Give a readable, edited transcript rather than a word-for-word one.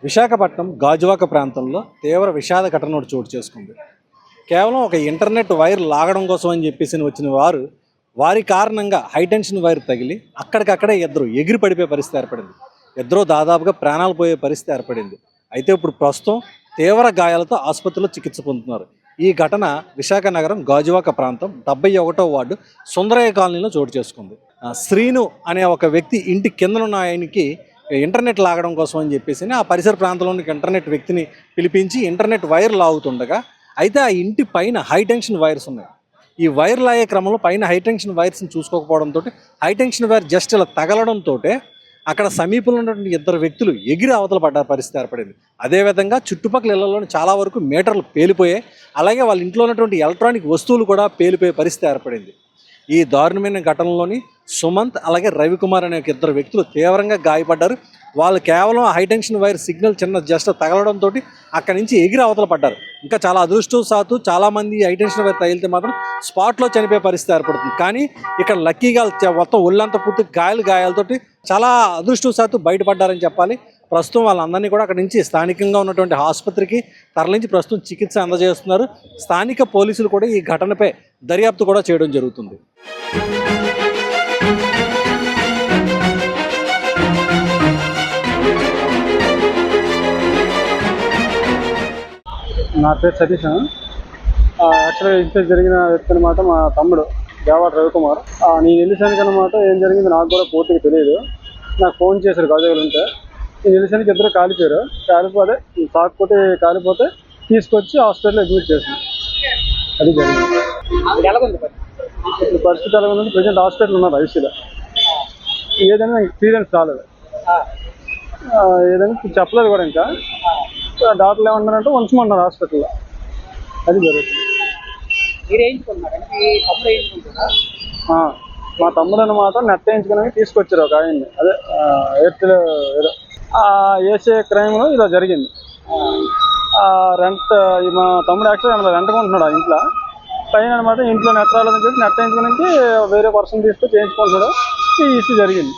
విశాఖపట్నం గాజువాక ప్రాంతంలో తీవ్ర విషాద ఘటన చోటు చేసుకుంది. కేవలం ఒక ఇంటర్నెట్ వైర్ లాగడం కోసం అని చెప్పేసి వచ్చిన వారి కారణంగా హైటెన్షన్ వైర్ తగిలి అక్కడికక్కడే ఇద్దరు ఎగిరి పడిపోయే పరిస్థితి ఏర్పడింది. ఇద్దరు దాదాపుగా ప్రాణాలు పోయే పరిస్థితి ఏర్పడింది. అయితే ఇప్పుడు ప్రస్తుతం తీవ్ర గాయాలతో ఆసుపత్రిలో చికిత్స పొందుతున్నారు. ఈ ఘటన విశాఖ నగరం గాజువాక ప్రాంతం 71వ వార్డు సుందరయ్య కాలనీలో చోటు చేసుకుంది. శ్రీను అనే ఒక వ్యక్తి ఇంటి కిందనున్న ఆయనకి ఇంటర్నెట్ లాగడం కోసం అని చెప్పేసి ఆ పరిసర ప్రాంతంలోని ఇంటర్నెట్ వ్యక్తిని పిలిపించి ఇంటర్నెట్ వైర్ లాగుతుండగా, అయితే ఆ ఇంటి పైన హైటెన్షన్ వైర్స్ ఉన్నాయి. ఈ వైర్ లాగే క్రమంలో పైన హైటెన్షన్ వైర్స్ని చూసుకోకపోవడంతో హైటెన్షన్ వైర్ జస్ట్ ఇలా తగలడంతో అక్కడ సమీపంలో ఉన్నటువంటి ఇద్దరు వ్యక్తులు ఎగిరి అవతల పడ్డ పరిస్థితి ఏర్పడింది. అదేవిధంగా చుట్టుపక్కల ఇళ్లలోని చాలా వరకు మీటర్లు పేలిపోయాయి. అలాగే వాళ్ళ ఇంట్లో ఉన్నటువంటి ఎలక్ట్రానిక్ వస్తువులు కూడా పేలిపోయే పరిస్థితి ఏర్పడింది. ఈ దారుణమైన ఘటనలోని సుమంత్ అలాగే రవికుమార్ అనే ఇద్దరు వ్యక్తులు తీవ్రంగా గాయపడ్డారు. వాళ్ళు కేవలం హైటెన్షన్ వైర్ సిగ్నల్ చిన్న జస్ట్ తగలడంతో అక్కడి నుంచి ఎగిరి అవతల పడ్డారు. ఇంకా చాలా అదృష్టవశాత్తు చాలామంది హైటెన్షన్ వైర్ తగిలితే మాత్రం స్పాట్లో చనిపోయే పరిస్థితి ఏర్పడుతుంది. కానీ ఇక్కడ లక్కీగా మొత్తం ఒళ్ళంతా పూర్తి గాయాలతోటి చాలా అదృష్టవశాత్తు బయటపడ్డారని చెప్పాలి. ప్రస్తుతం వాళ్ళందరినీ కూడా అక్కడి నుంచి స్థానికంగా ఉన్నటువంటి ఆసుపత్రికి తరలించి ప్రస్తుతం చికిత్స అందజేస్తున్నారు. స్థానిక పోలీసులు కూడా ఈ ఘటనపై దర్యాప్తు కూడా చేయడం జరుగుతుంది. నా పేరు సతీష్. యాక్చువల్గా ఇన్సిడెంట్ జరిగిన వ్యక్తి అనమాట మా తమ్ముడు దేవాడ రవికుమార్. నేను వెళ్ళేసానికి అనమాట ఏం జరిగింది నాకు కూడా పూర్తిగా తెలియదు. నాకు ఫోన్ చేశారు గాజువాకలో ఉంటే. నేను వెళ్ళేసానికి ఇద్దరు కాలిపోతే కాలిపోతే తీసుకొచ్చి హాస్పిటల్లో అడ్మిట్ చేశాను. అది జరిగింది. ఇప్పుడు పరిస్థితి ఎలా ఉందంటే ప్రజెంట్ హాస్పిటల్ ఉన్నారు ఐసీలో. ఏదైనా ఎక్స్పీరియన్స్ రాలేదు, ఏదైనా చెప్పలేదు కూడా. ఇంకా డాక్టర్లు ఏమన్నారంటే ఉంచమన్నారు హాస్పిటల్లో. అది జరుగుతుంది. మా తమ్ముడు అన్నమాట నెట్ వేయించుకుని తీసుకొచ్చారు ఒక ఆయన్ని. అదే ఎయిర్టెల్ ఏదో ఏసే క్రైమ్లో ఇలా జరిగింది. రెంట్ మా తమ్ముడు యాక్చువల్గా రెంట్ కొంటున్నాడు ఆ ఇంట్లో పైన అనమాట. ఇంట్లో నెట్ రాలేదని చెప్పి నెట్ వేయించుకుని వేరే పర్సన్ తీసుకొని చేయించుకుంటున్నాడు. ఈ ఇష్యూ జరిగింది.